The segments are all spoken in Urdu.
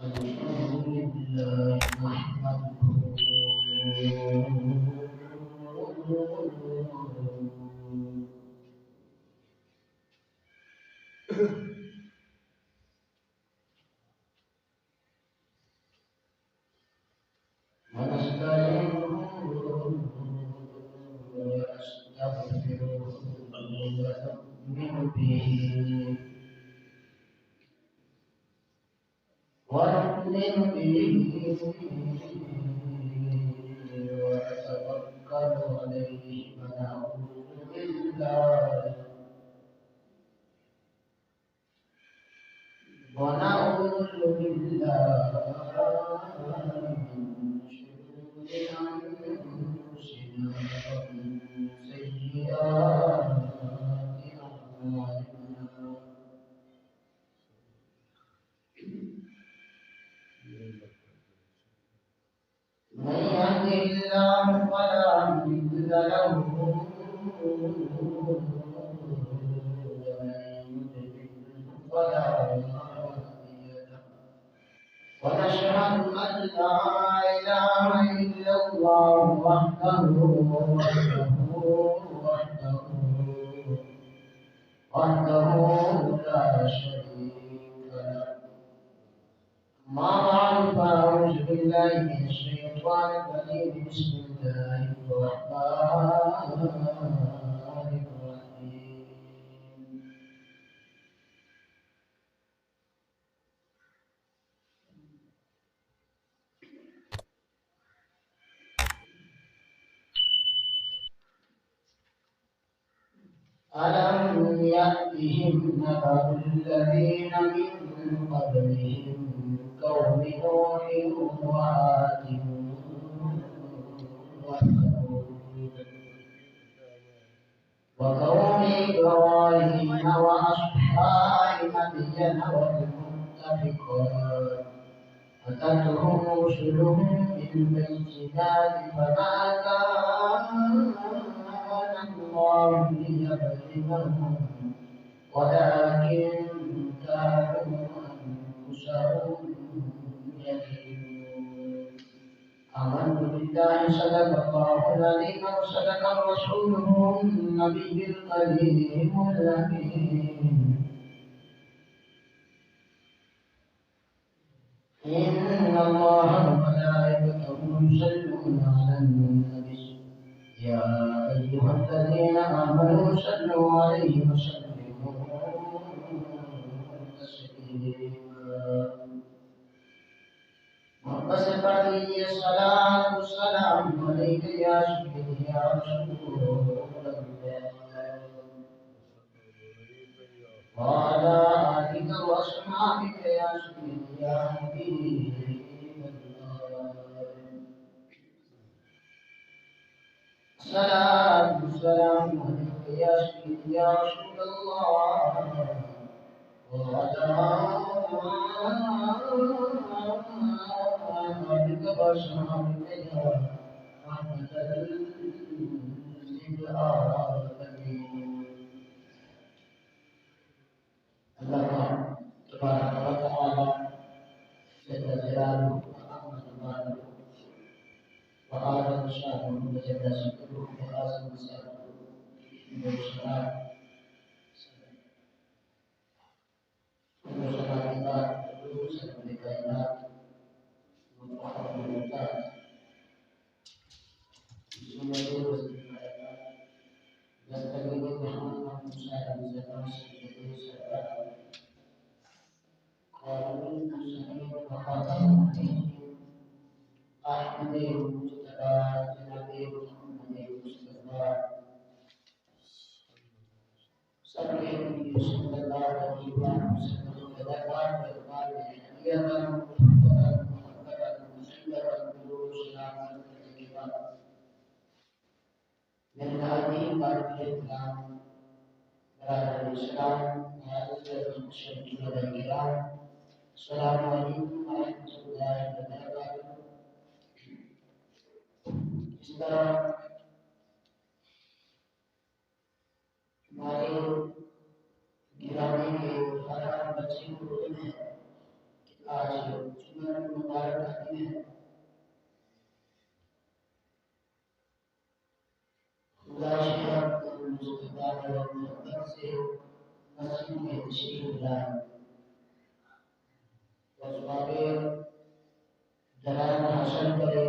الحمد لله نحمده ونستعينه ونستغفره ونؤمن به ونؤمن به ونتوكل عليه ونعوذ بالله من شرور أنفسنا ومن سيئات أعمالنا من يهده الله فلا مضل له ومن يضلل فلا هادي له ونشهد أن لا إله إلا الله وحده لا شريك له ما بعد فأعوذ بالله من الشيطان الرجيم بسم الله الرحمن الرحيم ألم يأتهم نبأ الذين من قبلهم قوم نوح وعاد وثمود وقوم إبراهيم وأصحاب مدين والمؤتفكات أتتهم رسلهم بالبينات فما كان الله ليظلمهم ولكن كانوا أنفسهم يظلمون آمنت بالله صدق الله العظيم وصدق رسوله النبي الكريم الأمين إن الله وملائكته يصلون على النبي يا أيها الذين آمنوا صلوا عليه وسلموا تسليما وقصد عليه الصلاة والسلام عليك يا سيدي يا رسول الله وعلى آلك وأصحابك يا سيدي يا حبيب الله الصلاة والسلام عليك يا سيدي يا رسول الله وعلى آلك وأصحابك يا رحمة للعالمين الله تبارك وتعالى جل جلاله وعظم جلاله وأعظم شأنه وجل شكره وأعظم شأنه من الصلاة من الصلاة والدروس والكائنات والمحرمات بسنة رسول الله يستمر محمد مساعد زمان سيده سلام قالوا سعيد وخاتم أحمد المجتبى جنابي محمد المصطفى صلى النبي صلى الله عليه وسلم كذبات الإقبال حياة محبة مسلمة الدروس سلامة الكتاب من هذه قلب الإسلام برادر الإسلام وعزيزة المشركين والكرام السلام عليكم ورحمة الله وبركاته. اس طرح ہمارے گرانے کے 18 بچے کو ہے آج منٹ مبارک کرتے ہیں. خدا شکر مصطفیٰ اور محبت سے مسجد میں تشریف لائے اور واقع جلال حاصل کرے.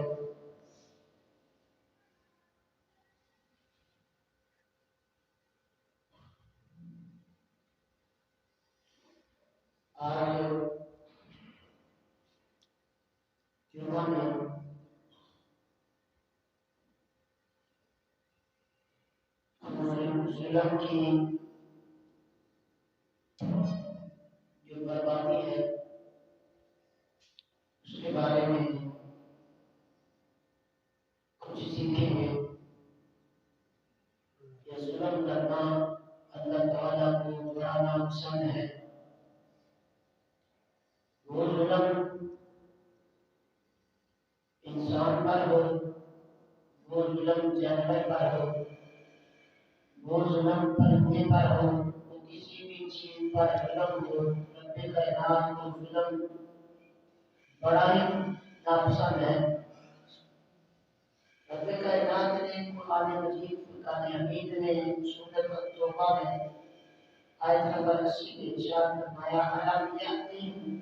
آج جمعہ میں ظلم کی جو بربادی ہے اس کے بارے میں کچھ سیکھیں گے. یہ ظلم کرنا اللہ تعالیٰ کو بڑا ناپسند ہے. وہ ظلم انسان پر ہو، وہ ظلم جانور پر ہو، وہ ظلم پرندے پر ہو، وہ کسی بھی چیز پر ظلم ہو، رب کائنات کو ظلم بڑا ہی ناپسند ہے. رب کائنات نے قرآن مجید فرقان حمید میں سورۃ التوبہ میں آیت نمبر 80 میں ارشاد فرمایا الم یأتہم،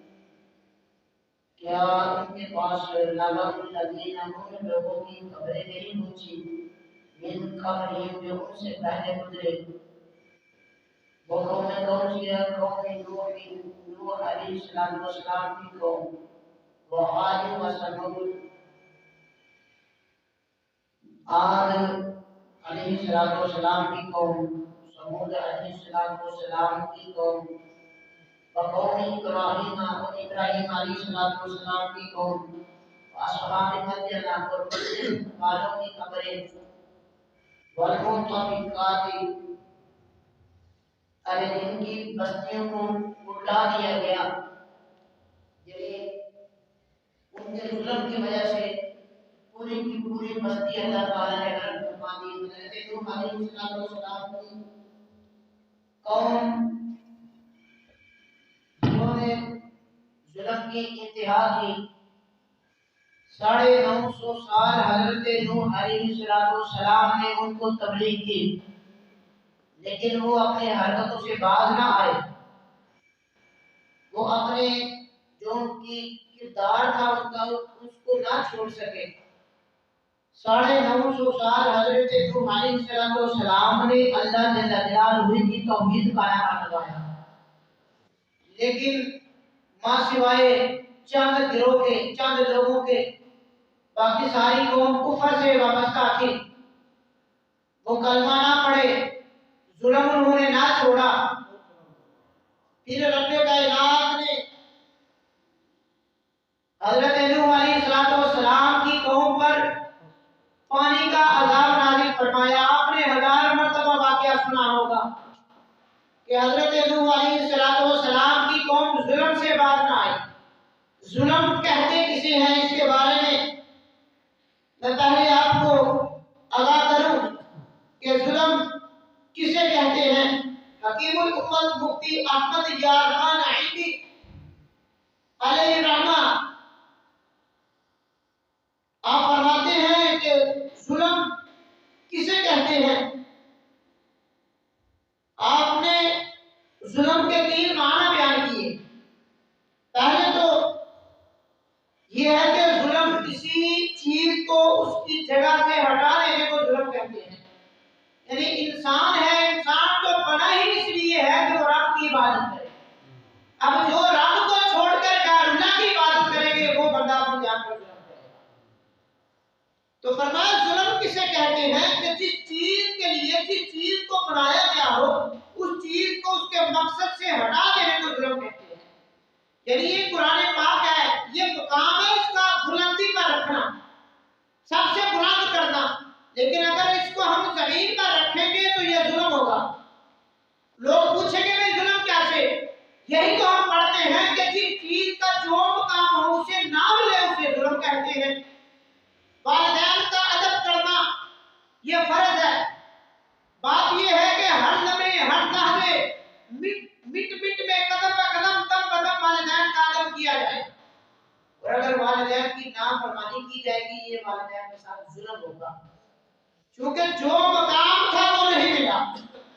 کیا ان کے پاس نبأ الذین ان لوگوں کی خبریں نہیں پہنچی من قبلہم جو ان سے پہلے گزرے. وہ قوم کون سی ہے؟ قوم نوح علیہ السلام کی قوم، وہ عاد و ثمود، عاد علیہ السلام کی قوم، ثمود علیہ السلام کی قوم، وقوم ابراہیم اور ابراہیم علیہ السلام کی قوم، اصحاب مدین اور مدین والوں کی خبریں، والمؤتفقات اور ان کی بستیوں کو اٹھا دیا گیا. یعنی ان کے ظلم کی وجہ سے پوری کی پوری بستی اللہ تعالیٰ نے غرق فرما دی. حضرت نوح علیہ السلام کی قوم جنہوں نے ظلم کی انتہا کی، 950 سال حضرت نوح علیہ السلام نے ان کو تبلیغ کی، لیکن وہ اپنے حرکتوں سے باز نہ آئے. وہ اپنے جو ان کی کردار تھا ان کا اس کو نہ چھوڑ سکے. 950 سال حضرت نوح علیہ السلام نے اللہ جل جلالہ کی توحید کا نعرہ لگایا، لیکن ماں سوائے چند گروہ کے، چند لوگوں کے، باقی ساری قوم کفر سے وابستہ تھی. وہ کلمہ نہ پڑھے، ظلم انہوں نے نہ چھوڑا. پھر رب کائنات نے حضرت نوح علیہ السلام کی قوم پر پانی کا عذاب نازل فرمایا. آپ نے 1000 مرتبہ واقعہ سنا ہوگا کہ حضرت نوح علیہ السلام کی قوم ظلم سے باز نہ آئی. ظلم کہتے کسے ہیں اس کے بارے میں پہلے آپ کو آگاہ کروں کہ ظلم کسے کہتے ہیں. حکیم الامت مفتی احمد یار خان عیدی علیہ الرحمہ آپ فرماتے ہیں کہ ظلم کسے کہتے ہیں. آپ نے ظلم کے 3 معنی بیان کیے. پہلے تو یہ ہے کہ ظلم کسی چیز کو اس کی جگہ سے ہٹا دینے کو ظلم کہتے ہیں. یعنی انسان ہے، انسان تو بنا ہی اس لیے ہے جو رب کی عبادت کرے. اب جو رب کو چھوڑ کر غیر اللہ کی عبادت کریں گے وہ بندہ اپنی جان پر ظلم کرے گا. تو فرمایا ظلم کسے کہتے ہیں کہ جس چیز کے لیے، جس چیز کو بنایا گیا ہو اس چیز کو اس کے مقصد سے ہٹا دینے کو ظلم کہتے ہیں. یعنی یہ قرآن پاک ہے، یہ مقام ہے اس کا بلندی پر رکھنا، سب سے بلند کرنا. لیکن اگر اس کو ہم زمین پر رکھیں گے تو یہ ظلم ہوگا. لوگ پوچھیں گے بھائی ظلم کیسے؟ یہی تو ہم پڑھتے ہیں کہ جس چیز کا جو مقام ہو اسے نہ ملے اسے ظلم کہتے ہیں. والدین کا ادب کرنا یہ فرض ہے. بات یہ ہے کہ ہر لمحے، ہر لحظے، مٹ میں قدم بہ قدم، دم بہ دم والدین کا ادب اور اگر والدین کی نافرمانی کی جائے گی یہ والدین کے ساتھ ظلم ہوگا، کیونکہ جو مقام تھا وہ نہیں ملا،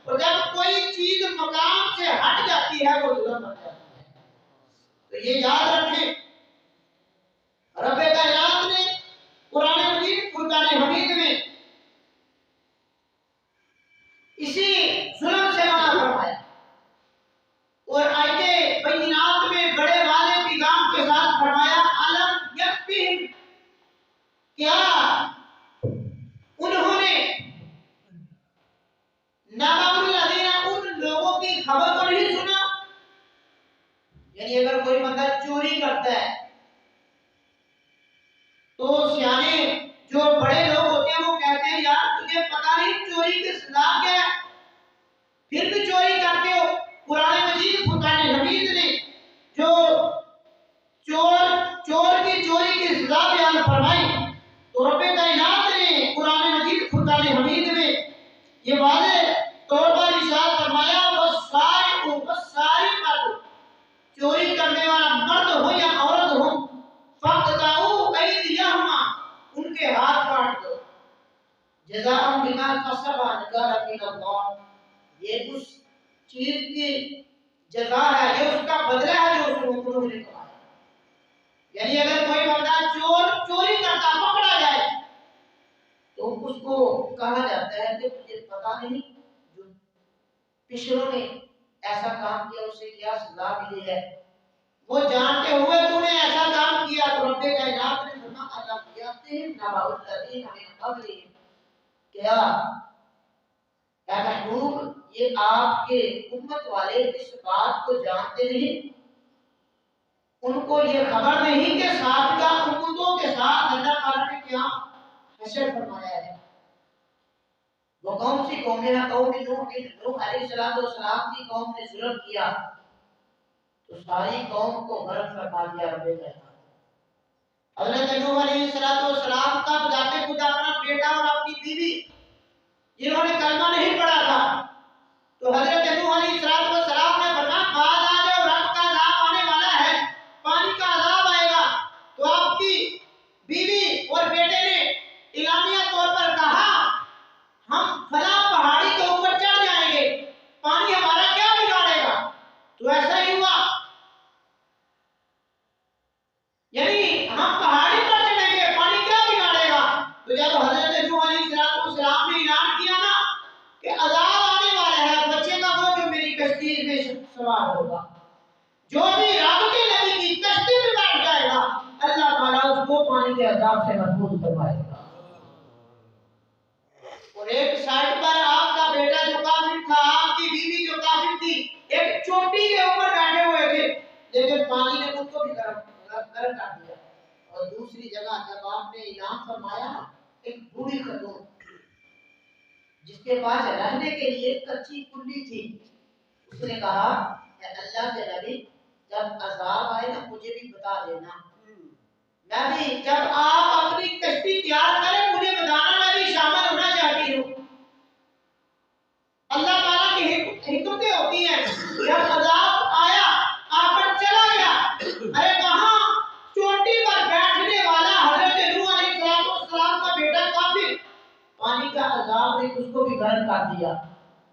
اور جب کوئی چیز مقام سے ہٹ جاتی ہے وہ ظلم بن جاتی ہے۔ تو یہ یاد رکھیں، رب کائنات نے قرآن مجید فرقان حمید میں اسی ظلم سے منع فرمایا، اور آیت بینات میں بڑے واضح پیغام کے ساتھ فرمایا علم یکفہم، کیا انہوں نے نبأ الذین ان لوگوں کی خبر کو نہیں سنا؟ یعنی اگر کوئی بندہ چوری کرتا ہے تو سیانے جو بڑے لوگ ہوتے ہیں وہ کہتے ہیں یار تجھے پتہ نہیں چوری کی سزا کیا ہے، پھر بھی چوری کرتے ہو۔ قرآن مجید فرقان حمید نے جو چور کی چوری کی سزا بیان فرمائی، تو رب کائنات نے قرآن مجید فرقان حمید میں یہ واضح طور پر ارشاد فرمایا والسارق والسارقۃ، چوری کرنے والا مرد ہو یا عورت ہو، فاقطعوا ایدیہما، ان کے ہاتھ کاٹ دو، جزاء بما کسبا نکالا من اللہ، یہ اس چیز کی جزا ہے، یہ اس کا بدلہ ہے جو انہوں نے کمایا۔ یعنی اگر کوئی بندہ چوری کرتا پکڑا جائے تو اس کو کہا جاتا ہے کہ تجھے پتہ نہیں جو پچھلوں نے ایسا کام کیا اسے کیا سزا ملی ہے، وہ جانتے ہوئے تو نے ایسا کام کیا، تو رب کائنات نے فرمایا علم یاتہم نبأ الذین من قبلہم، کیا اے محبوب یہ آپ کے امت والے اس بات کو جانتے نہیں، ان کو یہ خبر نہیں کہ سابقہ امتوں کے ساتھ اللہ تعالیٰ نے کیا حشر فرمایا ہے۔ وہ کون سی قوم ہے؟ قوم نوح علیہ السلام کی قوم نے ظلم کیا تو ساری قوم کو غرق فرما دیا رب کائنات۔ حضرت نوح علیہ السلام کا ذات خود اپنا بیٹا اور اپنی بیوی جنہوں نے کلمہ نہیں پڑھا تھا، تو حضرت نوح علیہ السلام نے فرمایا بعد آ جاؤ، رب کا عذاب آنے والا ہے، پانی کا عذاب آئے گا۔ تو آپ کی بیوی اور بیٹے نے اعلانیہ طور پر کہا ہم فلاں پہاڑی کے اوپر چڑھ جائیں گے، پانی ہمارا کیا بگاڑے گا؟ تو ایسا ہی ہوا، یعنی ہم پہاڑی پر چڑھیں گے، پانی کیا بگاڑے گا؟ تو جب حضرت نوح علیہ السلام نے اعلان کیا نا کہ عذاب آنے والا ہے، بچے کا وہ جو میری کشتی میں سوار ہوگا، جو بھی رب کے نبی کی کشتی میں بیٹھ جائے گا اللہ تعالیٰ اس کو پانی کے عذاب سے محفوظ فرمائے گا۔ اور ایک سائڈ پر آپ کا بیٹا جو کافر تھا، آپ کی بیوی جو کافر تھی، ایک چوٹی کے اوپر بیٹھے ہوئے تھے، لیکن پانی نے ان کو بھی گرم کر دیا۔ اور دوسری جگہ جب آپ نے اعلان فرمایا ایک بوڑھی خاتون جس کے پاس رہنے کے لیے کچی کنڈی تھی، اس نے کہا اے اللہ کے نبی جب عذاب آئے نا مجھے بھی بتا دینا، میں بھی جب آپ اپنی کشتی تیار کریں مجھے بتانا، میں بھی شامل ہونا چاہتی ہوں۔ اللہ تعالیٰ کی حکمتیں ہوتی ہیں، جب عذاب آیا آپ پر چلا گیا، ارے کہاں چوٹی پر بیٹھنے والا حضرت نوح علیہ السلام کا بیٹا کافر، پانی کا عذاب نے اس کو بھی غرق کر دیا،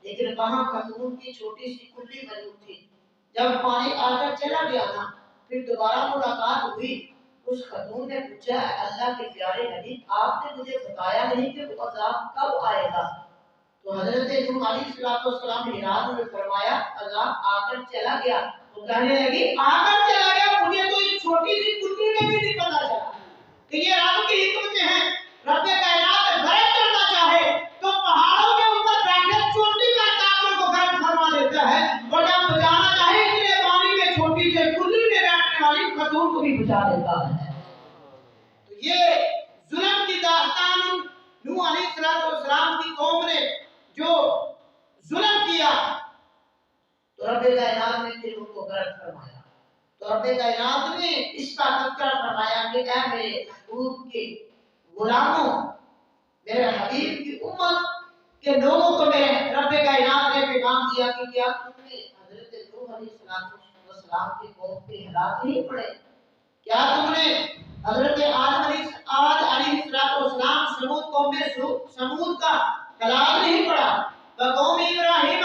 لیکن کہاں خاتون کی چھوٹی سی کنڈی موجود تھی۔ جب پانی آ کر چلا گیا نا پھر دوبارہ ملاقات ہوئی، اس خاتون نے پوچھا اللہ کے پیارے نبی آپ نے مجھے بتایا نہیں کہ وہ عذاب کب آئے گا؟ تو حضرت نوح علیہ السلام نے اراد میں فرمایا عذاب آ کر چلا گیا، تو کہنے لگی آ کر چلا گیا مجھے تو اس چھوٹی سی کنڈی میں بھی نہیں پتا چلا کہ یہ رب کی حکمتیں ہیں۔ رب کائنات غرق کرنا چاہے تو پہاڑوں کے اوپر بیٹھے چوٹی پر کافروں کو غرق فرما دیتا ہے، اور جب بچانا چاہے اتنے پانی میں چھوٹی سے کنڈی میں بیٹھنے والی خاتون کو بھی بچا دیتا ہے۔ تو یہ ظلم کی داستان نوح علیہ السلام کی قوم نے جو ظلم کیا تو رب کائنات نے پھر ان کو غرق فرمایا۔ تو رب کائنات نے اس کا تذکرہ فرمایا کہ اے میرے محبوب کے غلاموں، میرے حبیب کی امت کے لوگوں کو میرے رب کائنات نے پیغام دیا کہ کیا تم نے حضرت نوح علیہ السلام کی قوم کے حالات نہیں پڑھے؟ کیا تم نے حضرت آدم علیہ السلام سمود قوم میں سمود کا کلام نہیں پڑھا؟ قوم ابراہیم،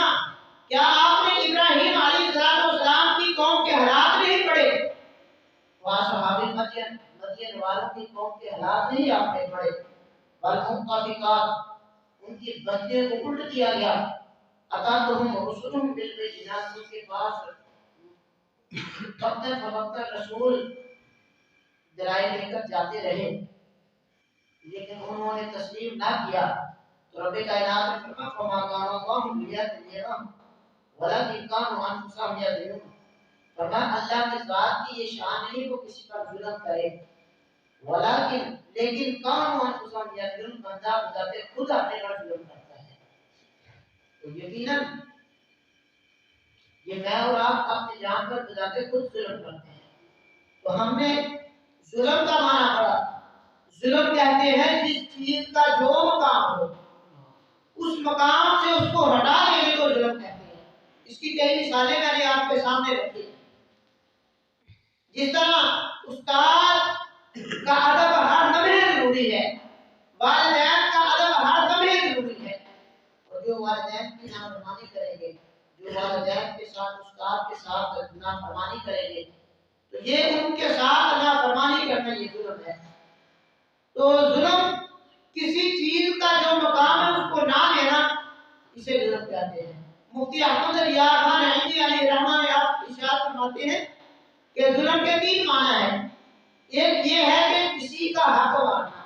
کیا آپ نے ابراہیم علیہ السلام کی قوم کے حالات نہیں پڑھے؟ صحابی مدین والوں کی قوم کے حالات نہیں آپ نے پڑھے؟ والمؤتفقات، ان کی بستیوں کو الٹ دیا گیا، اتاتہم رسلہم بالبینات، ان کے پاس وقت رسول دلائل لے کر جاتے رہے لیکن انہوں نے تسلیم نہ کیا، تو رب کائنات نے فرمایا فما کان اللہ لیظلمهم ولکن کانوا انفسهم یظلمون، فرمایا اللہ کی ذات کی یہ شان نہیں وہ کسی پر ظلم کرے، لیکن کانوا انفسهم یظلمون، بندہ بذات خود اپنے پر ظلم کرتا ہے۔ تو یقیناً یہ میں اور آپ اپنی جان پر بذات خود ظلم کرتے ہیں۔ تو ہم نے ظلم کا معنی پڑھا، ظلم کہتے ہیں جس چیز کا جو مقام ہو اس مقام سے اس کو ہٹا دینے کو ظلم کہتے ہیں۔ اس کی کئی مثالیں میں نے آپ کے سامنے رکھی۔ جس طرح استاد کا ادب ہر لمحے ضروری ہے، والدین کا ادب ہر لمحے ضروری ہے، اور جو والدین کی نافرمانی کریں گے، جو والدین کے ساتھ استاد کے ساتھ نافرمانی کریں گے، تو یہ ان کے ساتھ نافرمانی کرنا یہ ظلم ہے۔ تو ظلم کسی چیز کا جو مقام ہے اس کو نہ لینا، اسے ظلم کہتے ہیں۔ مفتی احمد ریاض خان عینی علیہ رحمہ نے آپ ارشاد فرماتے ہیں کہ ظلم کے تین معنی ہیں۔ ایک یہ ہے کہ کسی کا حق مارنا،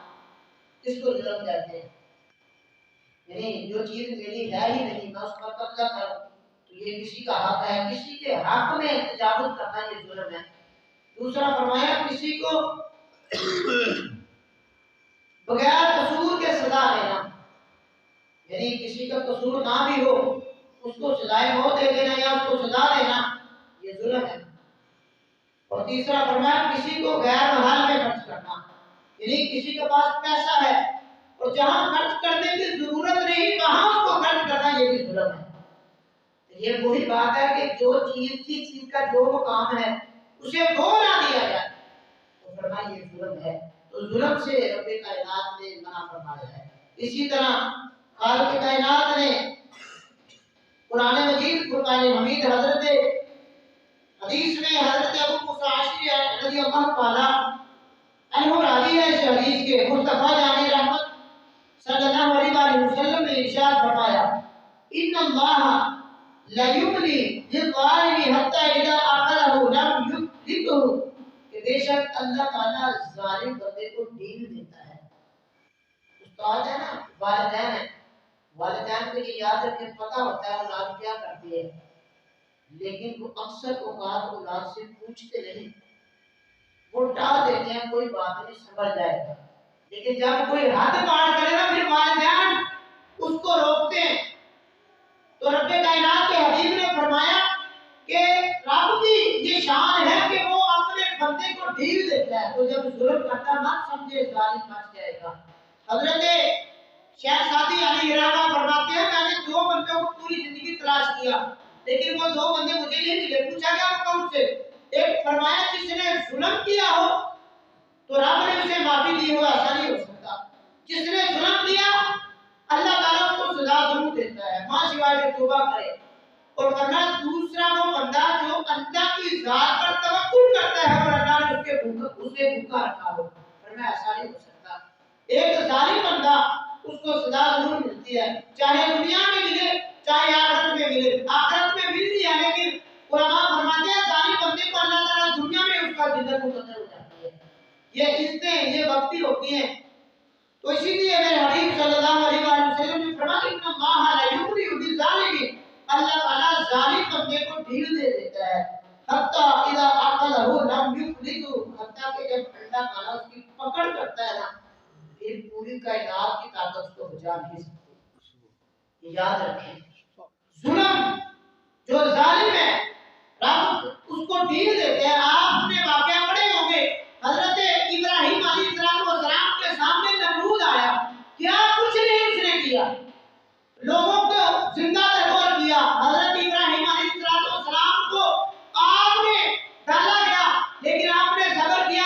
اس کو ظلم کہتے ہیں، یعنی جو چیز میری ہے ہی نہیں میں اس پر قبضہ کروں تو یہ کسی کا حق ہے، کسی کے حق میں تجاوز کرنا یہ ظلم ہے۔ دوسرا فرمایا کسی کو بغیر قصور کے سزا دینا، یعنی کسی کا قصور نہ بھی ہو اس کو سزائے موت دے دینا یا اس کو سزا دینا یہ ظلم ہے۔ اور تیسرا فرمایا کسی کو غیر محل میں خرچ کرنا، یعنی کسی کے پاس پیسہ ہے اور جہاں خرچ کرنے کی ضرورت نہیں وہاں اس کو خرچ کرنا یہ بھی ظلم ہے۔ یہ وہی بات ہے کہ جو چیز کا جو مقام ہے اسے وہ نہ دیا جائے تو فرمایا یہ ظلم ہے۔ تو ظلم سے رب کائنات نے منع فرمایا ہے۔ اسی طرح خالق کائنات نے قرآن مجید فرقان حمید حدیث میں حضرت ابو موسیٰ اشعری رضی اللہ تعالی عنہ راوی ہے اس حدیث کے، مصطفیٰ جان رحمت صلی اللہ علیہ وسلم نے ارشاد فرمایا ان اللہ لا یملی للظالم حتی اذا اخذہ لم یفلتہ، کہ بے شک اللہ تعالیٰ ظالم بندے کو ڈھیل دیتا ہے۔ استاد ہے نا، والدین ہیں، والدین کو یہ یاد رکھیں پتہ ہوتا ہے اولاد کیا کرتی ہے، لیکن وہ اکثر اوقات اولاد سے پوچھتے نہیں، وہ ٹال دیتے ہیں کوئی بات نہیں سمجھ جائے گا، لیکن جب کوئی حد پار کرے نا پھر والدین اس کو روکتے ہیں۔ تو رب کائنات کے حبیب نے فرمایا کہ رب کی یہ شان ہے کہ وہ اپنے بندے کو ڈھیل دیتا ہے، تو جب ظلم کرتا نہ سمجھے ظالم بچ جائے گا۔ حضرت شیخ سعدی علیہ رحمہ فرماتے ہیں میں نے دو بندوں کو پوری زندگی تلاش کیا لیکن وہ دو بندے مجھے نہیں ملے، پوچھا گیا وہ کون سے؟ ایک فرمایا جس نے ظلم کیا ہو تو رب نے اسے معافی دی ہو ایسا نہیں ہو سکتا، جس نے ظلم کیا اللہ تعالیٰ اس کو سزا ضرور دیتا ہے ماں سوائے کہ توبہ کرے۔ اور ورنہ دوسرا وہ بندہ جو اللہ کی ذات پر توکل کرتا ہے اور اللہ نے اسے بھوکا رکھا ہو، فرمایا ایسا نہیں ہو سکتا۔ ایک ظالم بندہ اس کو سزا ضرور ملتی ہے، چاہے دنیا میں ملے چاہے آخرت میں ملے، آخرت میں ملتی ہے لیکن علماء فرماتے ہیں ظالم بندے کو اللہ تعالیٰ دنیا میں اس کا زندہ مقدر ہو جاتی ہے، یہ قسطیں یہ وقتی ہوتی ہیں۔ تو اسی لیے میرے حبیب صلی اللہ علیہ وسلم نے فرمایا ان اللہ لا یملی بالظالم، اللہ تعالیٰ ظالم بندے کو ڈھیل دے دیتا ہے، حتی اذا اخذہ لم یفلتہ، حتی کہ جب اللہ تعالیٰ اس کی پکڑ کرتا ہے نا پھر پوری کائنات کی طاقت اس کو بچا نہیں سکتی۔ یاد رکھیں ظلم جو ظالم ہے رب اس کو ڈھیل دیتے ہیں۔ آپ نے واقعہ پڑھے ہوں گے حضرت ابراہیم علیہ السلام کے سامنے نمرود آیا، کیا کچھ نہیں اس نے کیا، لوگوں کو زندہ ترور کیا، حضرت ابراہیم علیہ السلام کو آگ میں ڈالا گیا لیکن آپ نے صبر کیا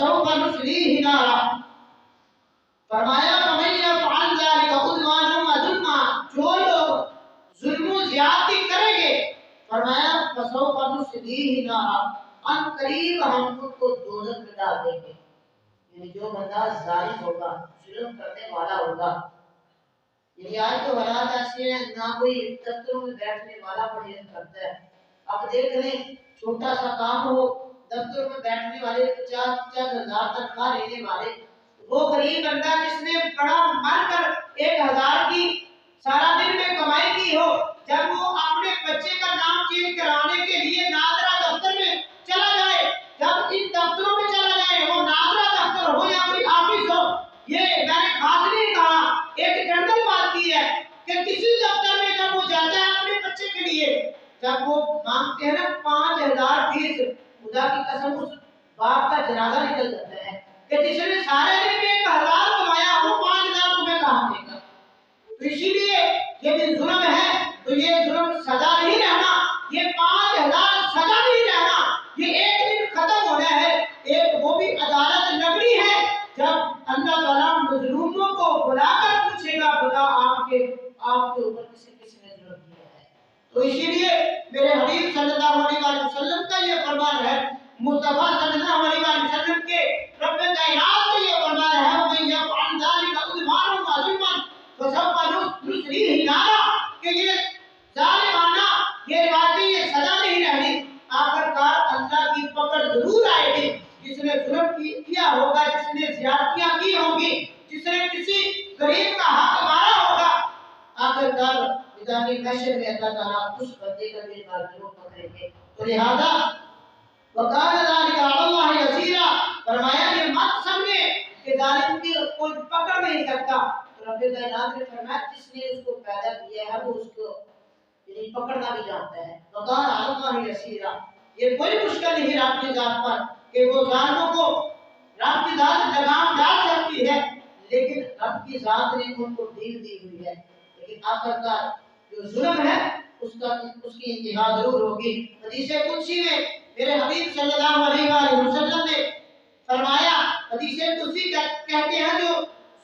فسوف نصلیہ نارا. فرمایا فمن یفعل ذلک عدوانا وظلما، جو لوگ ظلم و زیادتی کریں گے، فرمایا فسوف نصلیہ نارا، ان قریب ہم ان کو دوزخ میں ڈال دیں گے. یعنی جو بندہ ظالم ہوگا، ظلم کرنے والا ہوگا، یعنی آج تو حالات ایسے ہیں نہ کوئی دفتروں میں بیٹھنے والا پرہیز کرتا ہے. آپ دیکھ لیں چھوٹا سا کام ہو، دفتروں میں بیٹھنے والے 50-50 ہزار تنخواہ لینے والے، وہ غریب بندہ جس نے بڑا مر کر 1000 کی سارا دن میں کمائی کی ہو، جب وہ اپنے بچے کا نام چینج کرانے کے لیے نادرا دفتر میں چلا جائے، جب ان دفتروں میں چلا جائے، وہ نادرا دفتر ہو یا کوئی آفس ہو، یہ میں نے خاص نہیں کہا، ایک جنرل بات کی ہے کہ کسی دفتر میں جب وہ جاتا ہے اپنے بچے کے لیے، جب وہ مانگتے ہیں نا 5000 فیس، خدا کی قسم اس باپ کا جنازہ نکل جاتا ہے کہ جس نے سارے دن میں 1000 کمایا وہ 5000 تمہیں کہاں دے گا. تو اسی لیے یہ بھی ظلم ہے، تو یہ ظلم سزا نہیں رہنا، یہ 5000 سزا نہیں رہنا، یہ ایک دن ختم ہونا ہے. ایک وہ بھی عدالت نگری ہے جب اللہ تعالیٰ مظلوموں کو بلا کر پوچھے گا خدا آپ کے اوپر کسی نے ظلم کیا ہے. تو اسی لیے میرے حبیب صلی اللہ علیہ وسلم کا یہ فرمان ہے، مصطفیٰ صلی اللہ علیہ وسلم کے رب کائنات کا یہ فرمان ہے وَمَن يَفْعَلْ ذَلِكَ عُدْوَانًا وَظُلْمًا فَسَوْفَ نُصْلِيهِ نَارًا، کہ یہ ظالمانہ، یہ روایتی، یہ سزا نہیں رہنی، آخرکار اللہ کی پکڑ ضرور آئے گی. جس نے ظلم کیا ہوگا، جس نے زیادتیاں کی ہوں گی، جس نے کسی غریب کا حق مارا ہوگا، آخرکار میدان محشر میں اللہ تعالیٰ اس بندے کا بھی ضرور پکڑیں گے. تو لہذا وَقَالَ ذَلِكَ عَلَى اللَّهِ يَسِيرًا، فرمایا یہ مت سمجھے کہ ظالم کی کوئی پکڑ نہیں سکتا. تو رب کائنات نے فرمایا جس نے اس کو پیدا کیا ہے وہ اس کو یعنی پکڑنا بھی جانتا ہے. وَقَالَ عَلَى اللَّهِ يَسِيرًا، یہ کوئی مشکل نہیں رب کی ذات پر کہ وہ ظالموں کو رب کی ذات لگام ڈال سکتی ہے، لیکن رب کی ذات نے ان کو ڈھیل دی ہوئی ہے. لیکن آخرکار جو ظلم ہے اس کی انتہا ضرور ہوگی. حدیث قدسی میں میرے حبیب صلی اللہ علیہ وسلم نے فرمایا، حدیث قدسی کہتے ہیں جو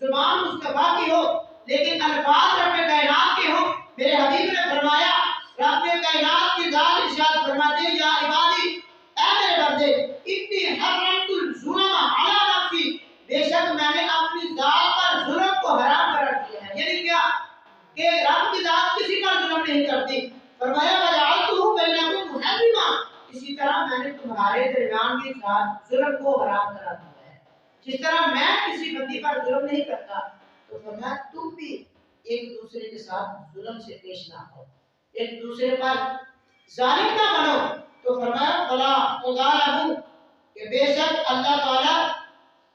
زبان مصطفیٰ کی ہو لیکن الفاظ رب کائنات کے ہو. میرے حبیب نے فرمایا، رب کائنات کی ذات ارشاد فرماتے ہیں یا عبادی، اے میرے بندے، اتنی حرمت الظلم علی نفسی، بے شک میں نے اپنی ذات پر ظلم کو حرام قرار دیا ہے. یعنی کیا کہ رب کی ذات کسی پر ظلم نہیں کرتی. فرمایا وجعلتہ بینکم محرما، اسی طرح میں نے تمہارے درمیان بھی ظلم کو حرام قرار دیا ہے. جس طرح میں کسی بندی پر ظلم نہیں کرتا، تو فرمایا تم بھی ایک دوسرے کے ساتھ ظلم سے پیش نہ ہو، ایک دوسرے پر ظالم نہ بنو. تو فرمایا فلا تظالموا، کہ بے شک اللہ تعالیٰ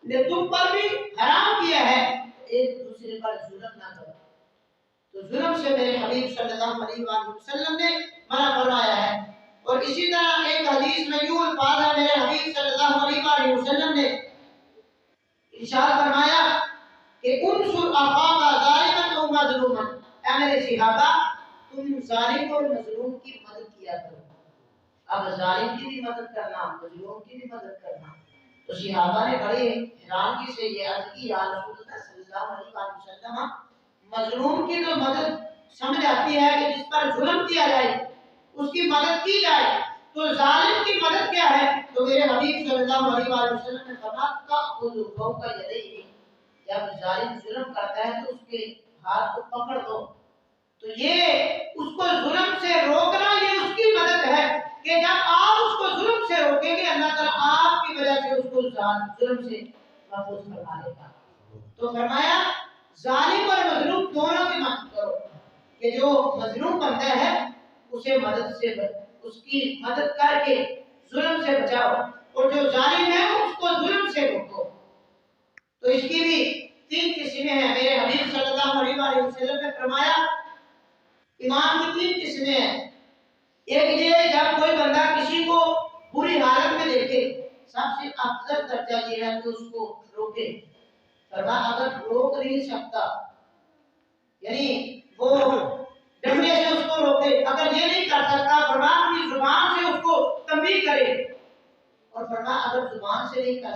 نے تم پر بھی حرام کیا ہے ایک دوسرے پر ظلم نہ کرو. تو ظلم سے میرے حبیب صلی اللہ علیہ وسلم نے منع فرمایا ہے. اور اسی طرح ایک حدیث میں یوں الفاظ ہے، میرے حبیب صلی اللہ علیہ وسلم نے ارشاد فرمایا کہ انصر اخاک ظالما او مظلوما، اے میرے صحابہ تم ظالم اور مظلوم کی مدد کیا کرو. اب ظالم کی بھی مدد کرنا، مظلوم کی بھی مدد کرنا. تو صحابہ نے بڑے حیرانگی سے یہ عرض کی، یا رسول اللہ صلی اللہ علیہ وسلم مظلوم کی تو مدد سمجھ آتی ہے کہ جس پر ظلم کیا جائے اس کی مدد کی جائے، تو ظالم کی مدد کیا ہے؟ تو میرے حبیب صلی اللہ علیہ وسلم نے فرمایا تأخذ فوق یدیہ، جب ظالم ظلم کرتا ہے تو اس کے ہاتھ کو پکڑ دو. تو یہ اس کو ظلم سے روکنا، یہ اس کی مدد ہے کہ جب آپ اس کو ظلم سے روکیں گے اللہ تعالیٰ آپ کی وجہ سے اس کو ظلم سے محفوظ فرما لے گا. تو فرمایا ظالم اور مظلوم دونوں کی مدد کرو، کہ جو مظلوم بنتا ہے اسے مدد سے اس کی مدد کر کے ظلم سے بچاؤ، اور جو ظالم ہے اس کو ظلم سے روکو. تو اس کی بھی 3 قسمیں ہیں. میرے حبیب صلی اللہ علیہ وسلم نے فرمایا ایمان کی 3 قسمیں ہیں. ایک یہ جب کوئی بندہ کسی کو بری حالت میں دیکھے، سب سے افضل درجہ یہ ہے کہ اس کو روکے. فرمایا اگر روک نہیں سکتا، یعنی وہ ڈنڈے سے اس کو روکے، اگر یہ نہیں کر سکتا فرمایا اپنی زبان سے اس کو تنبیہ کرے. اور فرمایا اگر زبان سے نہیں کر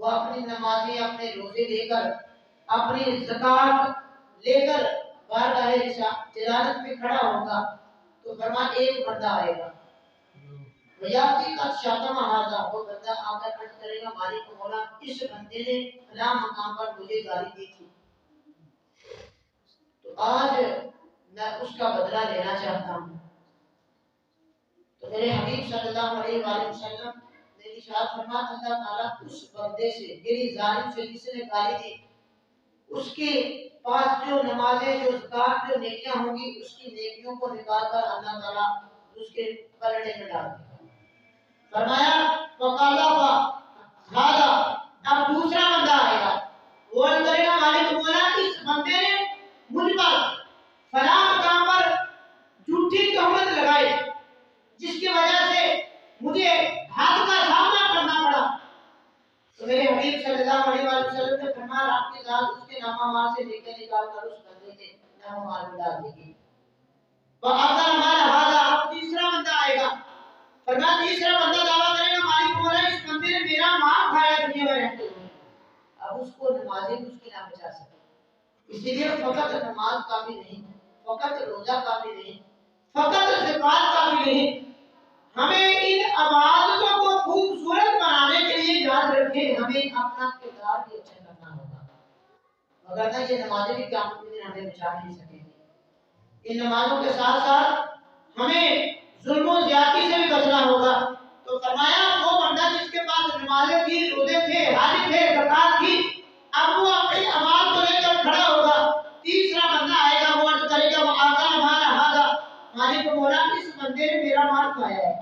وہ اپنی نمازیں اپنے روزے لے کر اپنی زکات لے کر بارگاہ جلالت میں کھڑا ہوگا تو فرمان ایک بندہ آئے گا ویاتی کا شاتم ہاذا، وہ بندہ آ کر عرض کرے گا مالک مولا اس بندے نے فلاں مقام پر مجھے گالی دی تھی تو آج میں اس کا بدلہ لینا چاہتا ہوں۔ تو میرے حبیب صلی اللہ علیہ وآلہ وسلم نے ارشاد فرمایا اللہ تعالیٰ اس بندے سے میری ظالم سے جس نے گالی دی اس کے پاس جو نمازیں جو زکات جو نیکیاں ہوں گی اس کی نیکیوں کو نکال کر اللہ تعالیٰ اس کے پلڑے میں ڈال دے گا۔ فرمایا وقالا ہاذا، اب دوسرا بندہ آئے گا وہ کرے گا مالک مولا اس بندے نے مجھ پر فلاں مقام پر جھوٹی تہمت لگائی جس کی وجہ سے مجھے حد کا سامنا کرنا پڑا تو میرے حبیب صلی اللہ علیہ وسلم نے فرمایا آپ کی ذات اس کے نامہ مال سے لے کے نکال کر اس بندے کے نامہ مال میں ڈال دے گی۔ وَأَقَرَ مَالَ هَذَا، اب تیسرا بندہ آئے گا فرمایا تیسرا بندہ دعویٰ کرے گا مالک مولا اس بندے نے میرا مال کھایا دنیا میں رہتے ہوئے، اب اس کو نمازیں اس کی نہ بچا سکے۔ اسی لیے فقط نماز کافی نہیں، فقط روزہ کافی نہیں، فقط زکات کافی نہیں، ہمیں ان عبادتوں کو خوبصورت بنانے کے لیے یاد رکھیں ہمیں اپنا کردار بھی اچھا کرنا ہوگا، وگرنہ یہ نمازیں بھی قیامت کے دن ہمیں بچا نہیں سکیں گی۔ ان نمازوں کے ساتھ ساتھ ہمیں ظلم و زیادتی سے بھی بچنا ہوگا۔ تو فرمایا وہ بندہ جس کے پاس نمازیں تھی، روزے تھے، حج تھے، زکات تھی، اب وہ اپنی اعمال کو لے کر کھڑا ہوگا۔ تیسرا بندہ آئے گا وہ عرض کرے گا وَآتَا مَالَ هَذَا، مالک مولا اس بندے نے میرا مال کھایا ہے،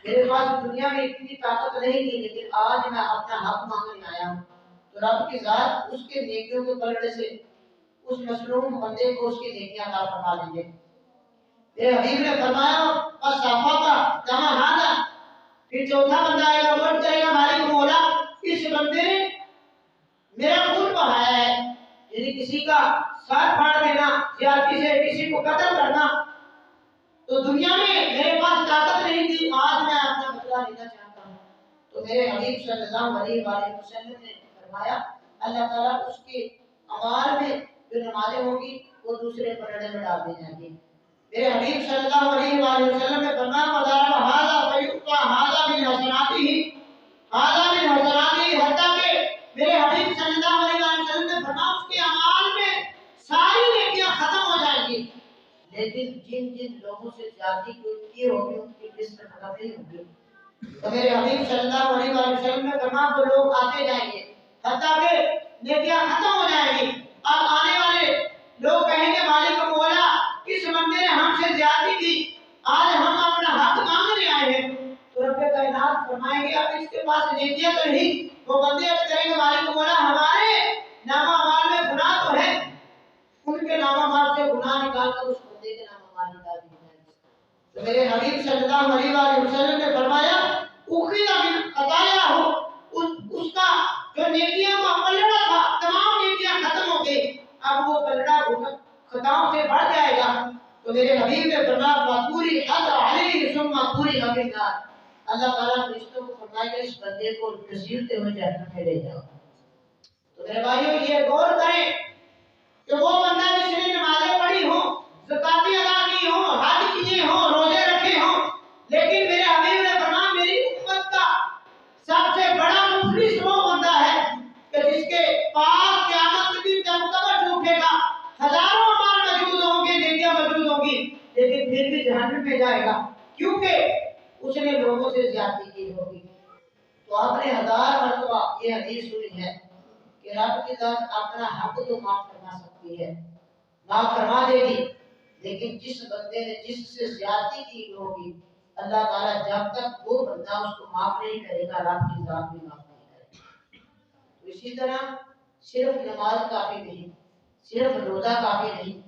میرے پاس دنیا میں اتنی طاقت نہیں تھی لیکن آج میں اپنا حق مانگنے آیا ہوں تو رب کی ذات اس کے نیکیوں کے پلڑے سے اس مظلوم بندے کو اس کی نیکیاں عطا فرما دیں گے۔ میرے حبیب نے فرمایا فَصَفَقَ كَمَا هَذَا، پھر چوتھا بندہ آئے گا وہ عرض کرے گا مالک مولا اس بندے نے میرا خون بہایا ہے، یعنی کسی کا سر پھاڑ دینا، زیادتی سے کسی کو قتل کرنا، تو دنیا میں میرے پاس طاقت نہیں تھی، آج میں اپنا بدلہ لینا چاہتا ہوں۔ تو میرے حبیب صلی اللہ علیہ وآلہ وسلم نے فرمایا اللہ تعالیٰ اس کے اعمال میں جو نمازیں ہوں گی وہ دوسرے پلڑے میں ڈال دی جائیں گی۔ میرے حبیب صلی اللہ علیہ وآلہ وسلم نے فرمایا وَضَرَبَ هَذَا فَيُؤْتَى هَذَا مِنْ حَسَنَاتِهِ، هَذَا مِنْ حَسَنَاتِهِ، حتیٰ کہ میرے حبیب صلی اللہ علیہ وسلم نے فرمایا اس کے اعمال میں ساری نیکیاں ختم ہو جائیں گی، لیکن جن جن لوگوں سے زیادتی کی ہوگی ان کی لسٹ ختم نہیں ہوگی۔ تو میرے حبیب صلی اللہ علیہ وسلم نے فرمایا وہ لوگ آتے جائیں گے حتیٰ کہ نیکیاں ختم ہو جائیں گی، اب آنے والے لوگ کہیں گے مالک مولا اس بندے نے ہم سے زیادتی کی، آج ہم اپنا حق مانگنے آئے ہیں، تو رب کائنات فرمائیں گے اب اس کے پاس نیکیاں تو نہیں، وہ بندے اب کریں گے مالک مولا ہمارے نامہ مال میں گناہ تو ہے، ان کے نامہ مال سے گناہ نکال کر اس بندے کے نامہ مال نکال دیے جائیں گے۔ تو میرے حبیب صلی اللہ علیہ وسلم نے فرمایا اخذ من خطاياه، اس کا جو نیکیاں کا پلڑا تھا تمام نیکیاں ختم ہو گئی، اب وہ پلڑا خطاؤں سے بڑھ جائے گا۔ تو میرے حبیب نے فرمایا پوری حد علیہ ثم پوری النار، اللہ تعالیٰ فرشتوں کو فرمائے گا اس بندے کو گھسیٹتے ہوئے جہنم میں لے جاؤ۔ تو میرے بھائیوں یہ غور کریں کہ وہ بندہ جس نے نمازیں پڑھی ہوں، زکاتیں ادا کی ہوں، حج کیے ہوں، روزے رکھے ہوں، لیکن میرے حبیب نے فرمایا میری امت کا سب سے بڑا مفلس وہ بندہ ہے کہ جس کے پاس قیامت کی جب قبر اٹھے گا ہزاروں مال موجود ہوں گے، نیکیاں موجود ہوں گی، لیکن پھر بھی جہنم میں جائے گا کیونکہ اس نے لوگوں سے زیادتی کی ہوگی۔ تو آپ نے 1000 مرتبہ یہ حدیث سنی ہے کہ رب کی ذات اپنا حق تو معاف فرما سکتی ہے، معاف فرما دے گی، لیکن جس بندے نے جس سے زیادتی کی ہوگی اللہ تعالیٰ جب تک وہ بندہ اس کو معاف نہیں کرے گا رب کی ذات بھی معاف نہیں کرے گا۔ تو اسی طرح صرف نماز کافی نہیں، صرف روزہ کافی نہیں،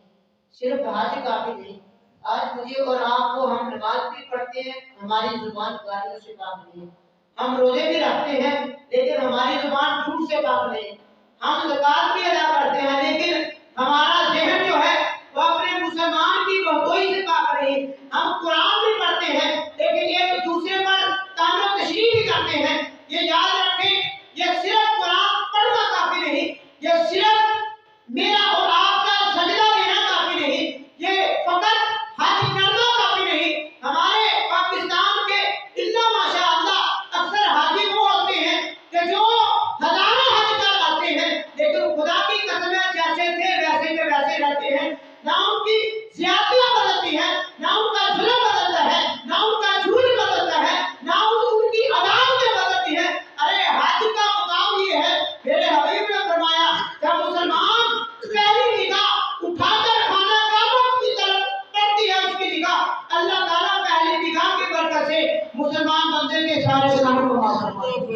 صرف حج کافی نہیں۔ آج مجھے اور آپ کو ہم نماز بھی پڑھتے ہیں، ہماری زبان گالیوں سے پاک نہیں ہے، ہم روزے بھی رکھتے ہیں لیکن ہماری زبان جھوٹ سے پاک نہیں، ہم زکات بھی ادا کرتے ہیں لیکن ہمارا ذہن جو ہے وہ اپنے مسلمان کی بہتوئی سے پاک نہیں، ہم قرآن بھی پڑھتے ہیں لیکن ایک دوسرے پر طعن و تشریح بھی کرتے ہیں۔ یہ یاد رکھیں یہ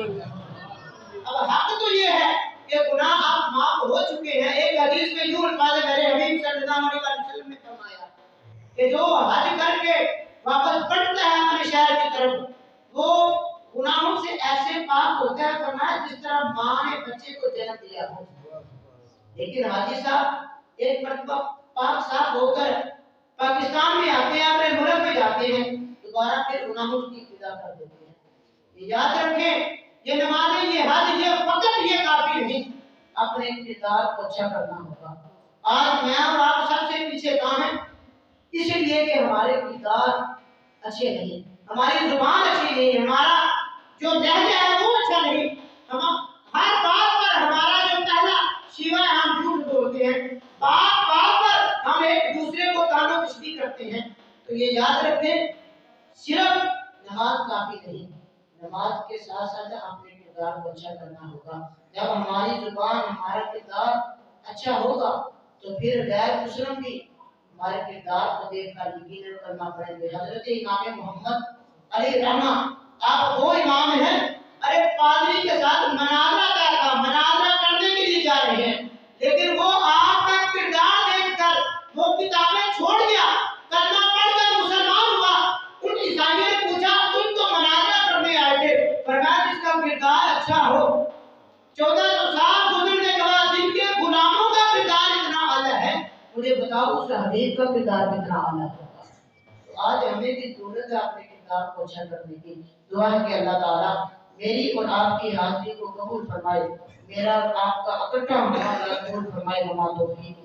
اب حق تو یہ ہے کہ گناہ آپ معاف ہو چکے ہیں. ایک حدیث میں یوں الفاظ ہے میرے حبیب صلی اللہ علیہ وسلم نے فرمایا کہ جو حج کر کے واپس پلٹتا ہے اپنے شہر کی طرف وہ گناہوں سے ایسے پاک ہوتا ہے فرمایا جس طرح ماں نے بچے کو جنم دیا ہو. لیکن حاجی صاحب ایک مرتبہ پاک صاف ہو کر پاکستان میں آتے ہیں اپنے ملک میں جاتے ہیں دوبارہ پھر گناہوں کی ابتدا کر دیتے ہیں. یاد رکھیں یہ نمازیں یہ حج یہ فقط یہ کافی نہیں اپنے کردار کو اچھا کرنا ہوگا. آج میں اور آپ سب سے پیچھے کہاں ہیں اس لیے کہ ہمارے کردار اچھے نہیں ہماری زبان اچھی نہیں ہمارا جو لہجہ ہے وہ اچھا نہیں. ہم ہر بات پر ہمارا جو پہلا شیوا ہے ہم جھوٹ بولتے ہیں بات بات پر ہم ایک دوسرے کو تانو کشتی کرتے ہیں. تو یہ یاد رکھیں صرف نماز کافی نہیں نماز کے ساتھ ساتھ اپنے کردار کو اچھا کرنا ہوگا. جب ہماری زبان ہمارا کردار اچھا ہوگا تو پھر غیر مسلم بھی ہمارے کردار کو دیکھ کر یقین کرنا پڑیں گے. حضرت امام محمد علیہ رحمہ آپ وہ امام ہیں ارے پادری کے ساتھ مناظرہ کیا تھا مناظرہ کرنے کے لیے جا رہے ہیں لیکن وہ آپ کا کردار دیکھ کر وہ کتابیں چھوڑ گیا کلمہ پڑھ کر مسلمان ہوا. ان عیسائیوں نے پوچھا تم تو مناظرہ کرنے آئے تھے فرمایا جس کا کردار اچھا ہو 1400 سال گزرنے کے بعد جن کے غلاموں کا کردار اتنا اعلیٰ ہے مجھے بتاؤ اس حبیب کا کردار کتنا اعلیٰ ہوگا. تو آج ہمیں بھی ضرورت ہے اپنے کردار کو اچھا کرنے کی. دعا ہے کہ اللہ تعالیٰ میری اور آپ کی حاضری کو قبول فرمائے میرا اور آپ کا اکٹھا ہونا قبول فرمائے. ہمارا توفیق